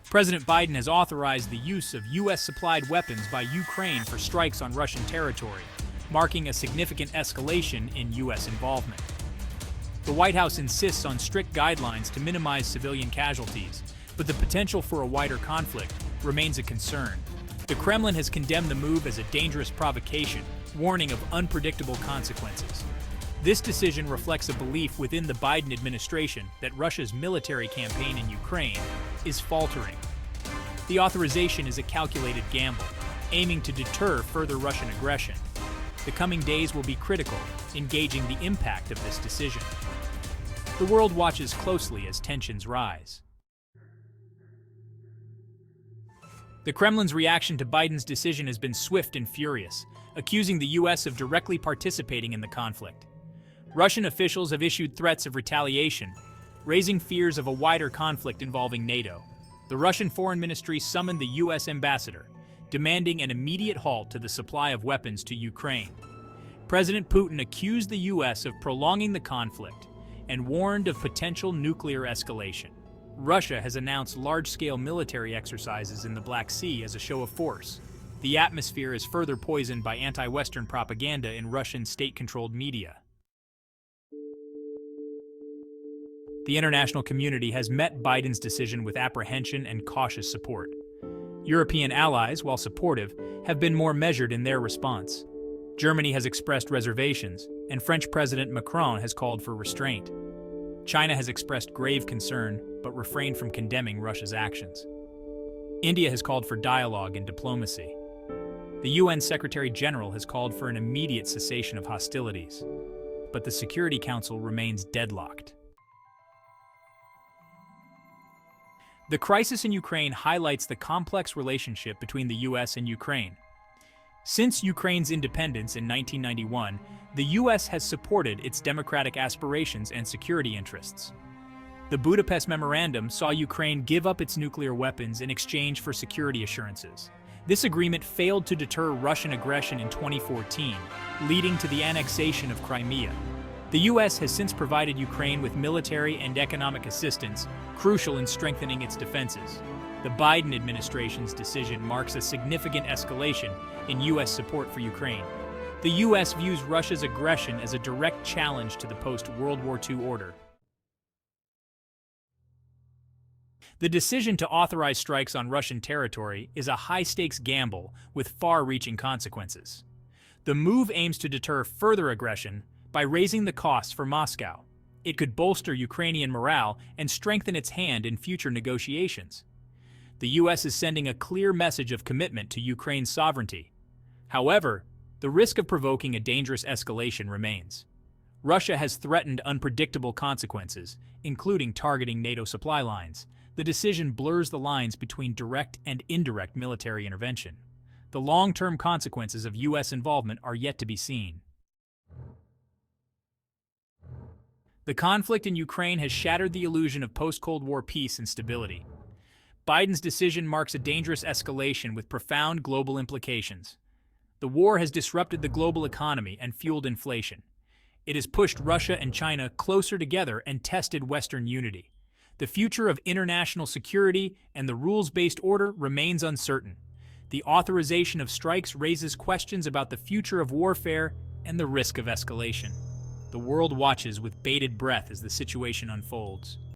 President Biden has authorized the use of U.S.-supplied weapons by Ukraine for strikes on Russian territory, marking a significant escalation in U.S. involvement. The White House insists on strict guidelines to minimize civilian casualties, but the potential for a wider conflict remains a concern. The Kremlin has condemned the move as a dangerous provocation, warning of unpredictable consequences. This decision reflects a belief within the Biden administration that Russia's military campaign in Ukraine is faltering. The authorization is a calculated gamble, aiming to deter further Russian aggression. The coming days will be critical in gauging the impact of this decision. The world watches closely as tensions rise. The Kremlin's reaction to Biden's decision has been swift and furious, accusing the U.S. of directly participating in the conflict. Russian officials have issued threats of retaliation, raising fears of a wider conflict involving NATO. The Russian Foreign Ministry summoned the U.S. ambassador, demanding an immediate halt to the supply of weapons to Ukraine. President Putin accused the U.S. of prolonging the conflict and warned of potential nuclear escalation. Russia has announced large-scale military exercises in the Black Sea as a show of force. The atmosphere is further poisoned by anti-Western propaganda in Russian state-controlled media. The international community has met Biden's decision with apprehension and cautious support. European allies, while supportive, have been more measured in their response. Germany has expressed reservations, and French President Macron has called for restraint. China has expressed grave concern, but refrained from condemning Russia's actions. India has called for dialogue and diplomacy. The UN Secretary General has called for an immediate cessation of hostilities, but the Security Council remains deadlocked. The crisis in Ukraine highlights the complex relationship between the U.S. and Ukraine. Since Ukraine's independence in 1991, the U.S. has supported its democratic aspirations and security interests. The Budapest Memorandum saw Ukraine give up its nuclear weapons in exchange for security assurances. This agreement failed to deter Russian aggression in 2014, leading to the annexation of Crimea. The U.S. has since provided Ukraine with military and economic assistance, crucial in strengthening its defenses. The Biden administration's decision marks a significant escalation in U.S. support for Ukraine. The U.S. views Russia's aggression as a direct challenge to the post-World War II order. The decision to authorize strikes on Russian territory is a high-stakes gamble with far-reaching consequences. The move aims to deter further aggression by raising the costs for Moscow. It could bolster Ukrainian morale and strengthen its hand in future negotiations. The U.S. is sending a clear message of commitment to Ukraine's sovereignty. However, the risk of provoking a dangerous escalation remains. Russia has threatened unpredictable consequences, including targeting NATO supply lines. The decision blurs the lines between direct and indirect military intervention. The long-term consequences of U.S. involvement are yet to be seen. The conflict in Ukraine has shattered the illusion of post-Cold War peace and stability. Biden's decision marks a dangerous escalation with profound global implications. The war has disrupted the global economy and fueled inflation. It has pushed Russia and China closer together and tested Western unity. The future of international security and the rules-based order remains uncertain. The authorization of strikes raises questions about the future of warfare and the risk of escalation. The world watches with bated breath as the situation unfolds.